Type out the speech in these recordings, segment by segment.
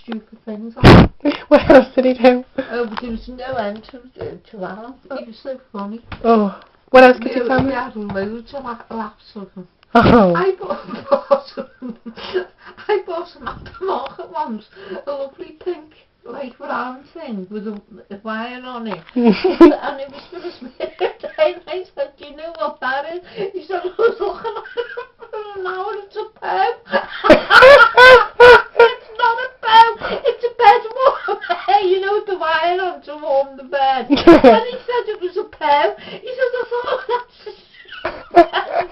stupid things like that. What else did he do? Oh, but there was no end to Alan. He was so funny. Oh, what else could you tell me? We had loads of laughs with him. Oh. I bought him at the market once a lovely pink, like, round thing with a wire on it. And it was for his birthday, and I said, do you know what that is? He said, I was looking at it for an hour, it's a pew. It's not a pew, it's a bed warmer. You know, the wire on to warm the bed. And he said it was a pew. He said, I thought, that's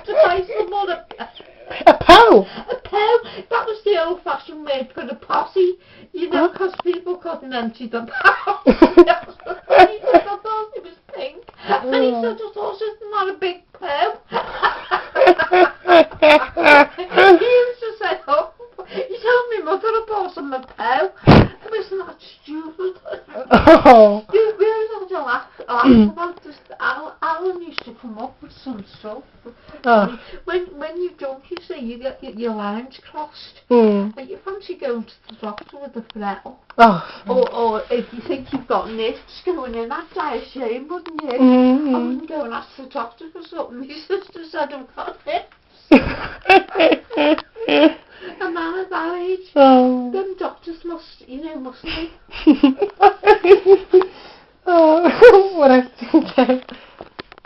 to buy someone a pew. A pew? A pew. That was the old-fashioned word for a posse, you know, because people couldn't empty the pew. He said, I thought it was pink. And he said, I thought it's not a big pew. He used to say, oh, he told me mother I bought him a pew. It was not stupid. Oh. We always had a laugh about this. Alan used to come up with some stuff. Oh. When you're drunk, you see, you get your lines crossed. Mm. And you fancy going to the doctor with a freckle. Oh. Or if you think you've got nits going in, that'd die a shame, wouldn't you? Mm-hmm. I wouldn't go and ask the doctor for something. My sister said I've got nits. A man of that age. Oh. Them doctors must be. Oh, what else did you do?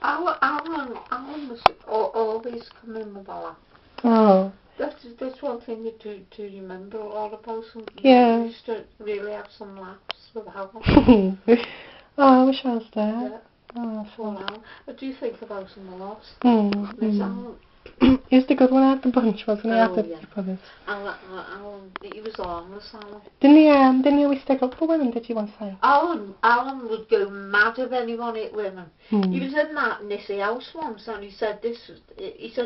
Alan was always come in with a laugh. Oh. That's one thing you do remember a lot about him. Yeah. You used to really have some laughs with Alan. Oh, I wish I was there. Yeah. Oh, Poor Alan. I do think about him a lot. Mm. Alan. He was the good one out of the bunch, wasn't he? Out of the brothers. Alan, he was harmless, Alan. Didn't he always stick up for women, did you once say? Alan would go mad if anyone hit women. Mm. He was in that Nissy house once, and he said he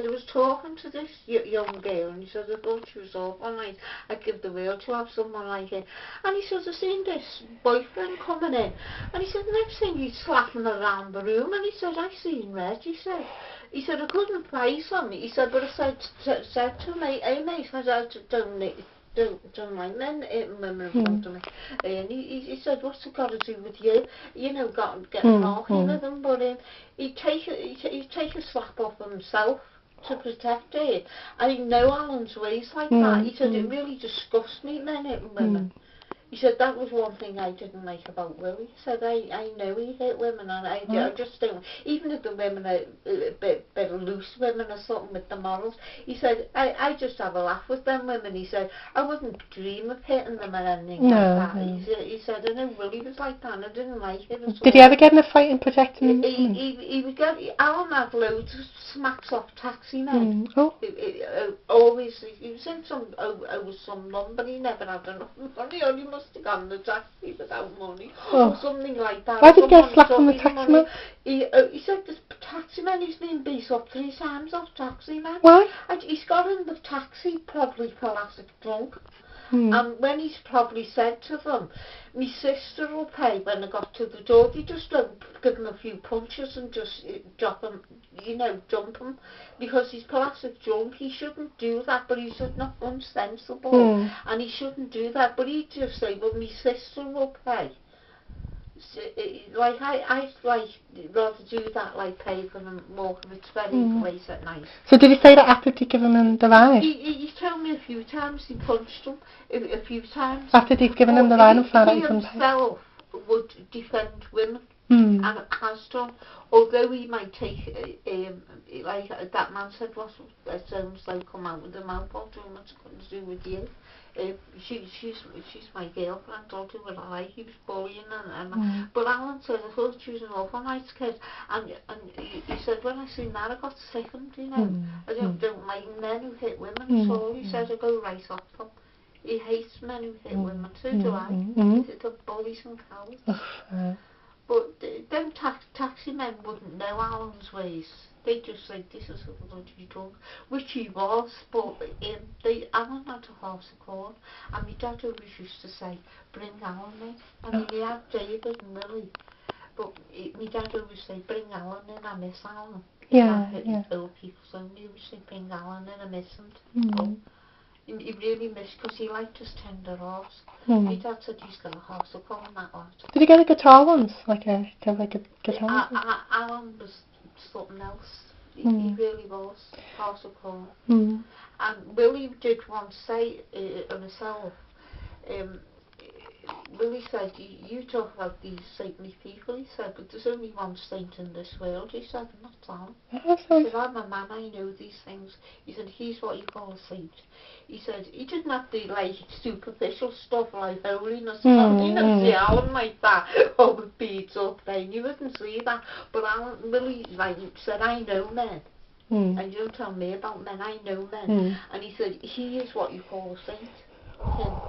was talking to this young girl, and he said, I thought she was awful nice. I'd give the world to have someone like it. And he said, I seen this boyfriend coming in, and he said, next thing he's slapping around the room, and he said, I seen red, he said. He said, I couldn't face him. He said, but I said to me, hey mate, I don't like men hitting women in front of me. And he said, what's it got to do with you? You know, getting arguing with him, but he'd take a slap off himself to protect it. I know Alan's ways like that. He said, it really disgusts me, men hitting women. He said, that was one thing I didn't like about Will. He said, I know he hit women, and I just don't, even if the women are a bit loose women or something with the morals, he said, I just have a laugh with them women. He said, I wouldn't dream of hitting them or anything like that. He said, I know Willie was like that, and I didn't like it at all. Did he ever get in a fight and protect him? He would get, Alan had loads of smacks off taxi men. Oh. Always, he was in some lumber, he never had enough money, or he must have gone the taxi without money, or something like that. Why did he get slapped from the taxi man? He said this taxi man, he's been beat up 3 times off taxi man. Why? And he's got in the taxi probably classic drunk. And when he's probably said to them, my sister will pay when I got to the door, they just don't give him a few punches and just drop him, jump him, because he's classic drunk. He shouldn't do that, but he's not unsensible, and he shouldn't do that, but he'd just say, well, my sister will pay. Like, I'd rather do that, like pay for him walking. It's very late at night. So did he say that after he'd given him the ride? He told me a few times he punched him, a few times. After he'd given him the ride and found out he couldn't pay? He himself would defend women, and has done, although he might take, like that man said, what sounds like come out with the mouth, I'll do what's got to do with you. She's my girlfriend, I'll do what I like. He was bullying but Alan said, I thought she was an awful nice kid, and he said, when I seen that I got sickened, I don't like men who hit women at all. He said, I go right off them. He hates men who hit women, so do I. They're bullies and cowards. But them taxi men wouldn't know Alan's ways. They just say, this is a bloody drunk, which he was, but Alan had a horse of corn, and my dad always used to say, bring Alan in. I mean, he had David and Lily, but my dad always say, bring Alan in, I miss Alan. Old people, so he always say, bring Alan in, I miss him. He really missed, because he liked his tender horse. Hmm. My dad said he's got a horse, call him that lot. Did he get a guitar once? Like a guitar? Alan was something else. He really was. Horse call. And Willie did once say himself, um, Willie said, you talk about these saintly people, he said, but there's only one saint in this world, he said, and that's Alan. He said, I'm a man, I know these things. He said, he's what you call a saint. He said, he didn't have the, like, superficial stuff like holiness, you know, see Alan like that, over beads up thing, you wouldn't see that, but Alan, Willie, like, said, I know men. And you don't tell me about men, I know men. And he said, he is what you call a saint.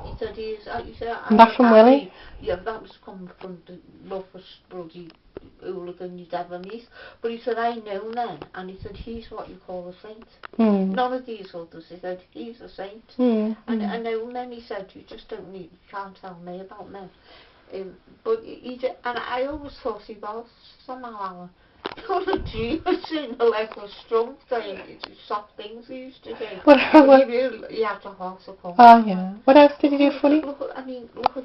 He said, he said, that from Willie? Yeah, that was coming from the roughest bloody hooligan you'd ever meet. But he said, I know men. And he said, he's what you call a saint. None of these others. He said, he's a saint. And I know men, he said, you just don't need, you can't tell me about men. But he did, and I always thought he was somehow Alan. What a genius in the level of strength, soft things he used to do. He had a horse of course. Oh yeah. What else did he do funny? Look at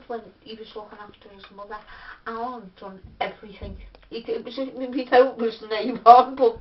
when he was looking after his mother. Alan done everything. We know it was name on, but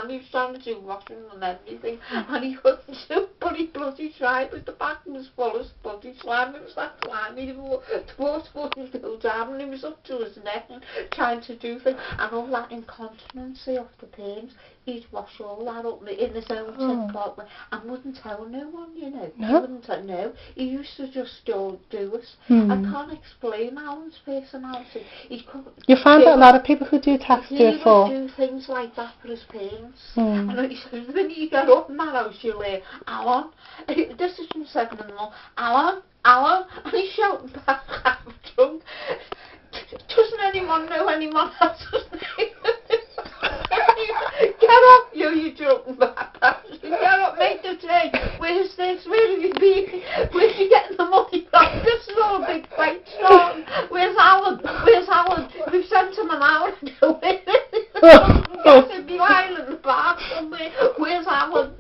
he was trying to do washing and everything, and he couldn't do, but he bloody tried, but the back was full of bloody slime. It was that slimy, the water wouldn't go down, and he was up to his neck and trying to do things, and all that incontinency off the pains. He'd wash all that up in his own compartment and wouldn't tell no one, you know. No? He wouldn't tell, no. He used to just do it. I can't explain Alan's personality. You find that a lot of people who do tax do it for. He would do things like that for his parents. And he said, when you get up in that house, you'll hear, Alan, this is from 7 in the morning, Alan, and he's shouting back, half drunk, doesn't anyone know anyone else's name? Get up, you drunken bastard. Get up, make the tea. Where's this? Where have you been? Where's you getting the money from? This is all a big fight starting. Where's Alan? We've sent him an hour ago. He'd be lying in the bar somewhere. Where's Alan?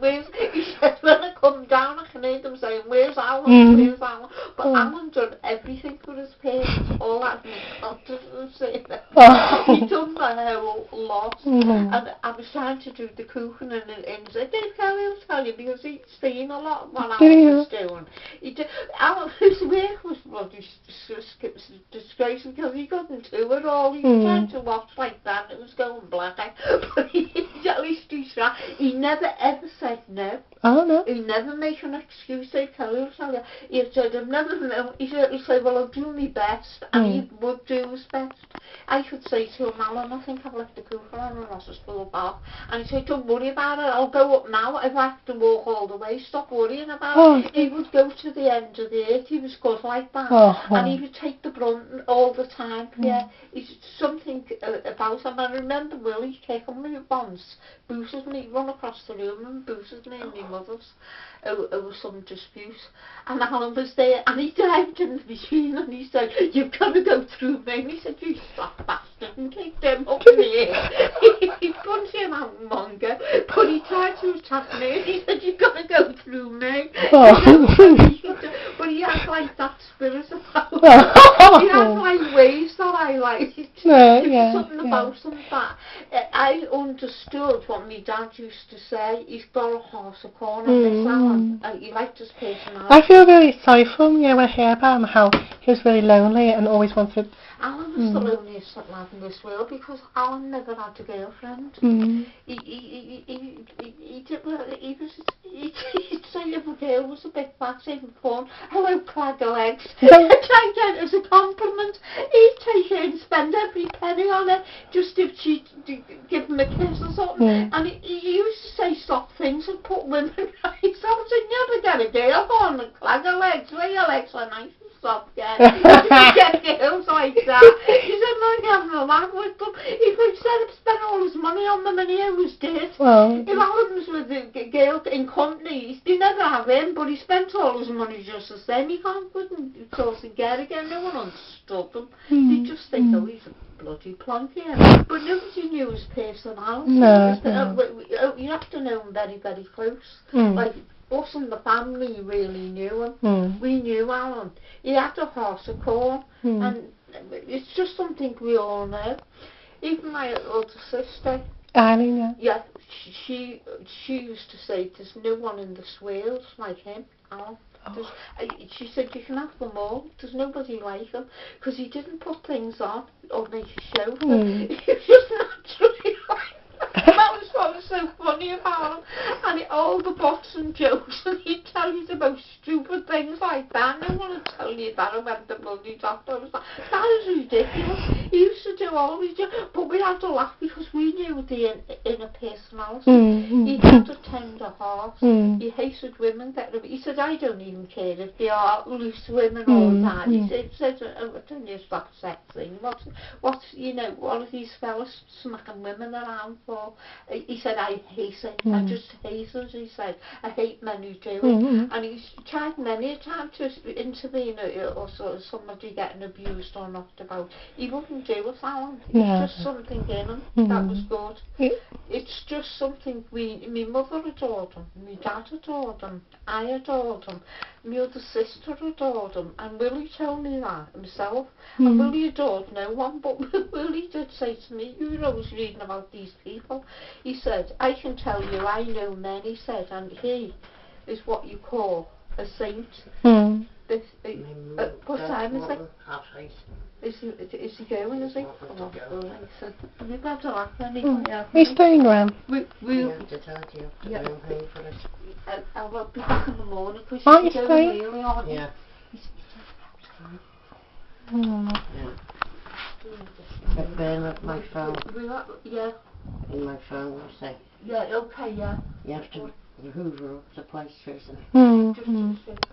He said, when I come down, I can hear them saying, where's Alan? Where's Alan? But Alan done everything for his parents. All that incontinency. He done the whole lot. And I was trying to do the cooking, and he said, Dave Kelly will tell you, because he'd seen a lot of what Alan was doing. Alan, his work was bloody disgraceful, because he couldn't do it all. He was trying to watch like that, and it was going black. But at least he tried. He never ever said no. Oh no. He never made an excuse. Dave Kelly will tell you. He said, I've never known. He'd say, well, I'll do my best, and he would do his best. I could say to him, Alan, I think I've left the cooker on, and Ross is full of bath. And he'd say, don't worry about it, I'll go up now. If I have to walk all the way, stop worrying about it. He would go to the end of the earth. He was good like that. And he would take the brunt all the time. Yeah, it's something about him. I remember Willie taking me once, boosted me, run across the room and boosted me and my mother's over some dispute. And Alan was there, and he dived in the machine, and he said, you've got to go through me. And he said, you stop bastard, and kicked him up in the air. He punched him out in Mongo, but he tried to attack me. He said, you've got to go through me. But he had like that spirit about him. He had like ways that I liked. Something about him that I understood what my dad used to say. He's got a horse of corn and this Alan. He liked his personality. I feel really sorry for him, when I hear about him, how he was really lonely and always wanted... Alan was the loneliest lad in this world, because Alan never had a girlfriend. He'd say if a girl was a bit fat, even fun, hello, clag of legs. He'd take it as a compliment. He'd take it and spend every penny on it, just if she'd give him a kiss or something. And he used to say soft things and put women right. So I said, never get a girl on a clag of legs, where your legs are nice. Get girls like that. He said, no, he having a laugh with them. He said he spent all his money on them and he was dead. If Alan was with a girl in company, he never have him, but he spent all his money just the same. He couldn't toss and get again. No one understood him. They just think, oh, he's a bloody plonky. But nobody knew his personality. You have to know him very, very close. Like, us and the family really knew him. Mm. We knew Alan. He had a horse of corn, and it's just something we all know. Even my older sister, Eileen, yeah, she used to say there's no one in this world like him, Alan. She said you can have them all. There's nobody like him because he didn't put things on or make a show. He was just naturally like that. That was what was so funny about him. And all the bots and jokes, and he'd tell you the most stupid things like that. No one would tell you that about the bloody doctor. I was like, that is ridiculous. He used to do all these jokes, but we had to laugh because we knew the inner personality. He had a tender heart. He hated women. He said, I don't even care if they are loose women all the time. He said, I don't know if that's sex thing. What's, you know, what are these fellas smacking women around for? He said, I hate it. I just hate it, he said. I hate men who do it. And he's tried many a time to intervene or sort of somebody getting abused or knocked about. He wouldn't do it, Alan. It's just something in him that was good. It's just something my mother adored him, my dad adored him, I adored him, my other sister adored him, and Willie told me that himself. And Willie adored no one, but Willie did say to me, you were always reading about these people. He said, I can tell you, I know men, he said, and he is what you call a saint. What time is it? Is he going, is he? We've got to laugh then. He's staying, Gran. I will be back in the morning because Aren't you going staying? really hard. Yeah. I've been at my phone. Yeah. In my phone, I say. Yeah, okay, yeah. You have to hoover up the place, isn't it? Just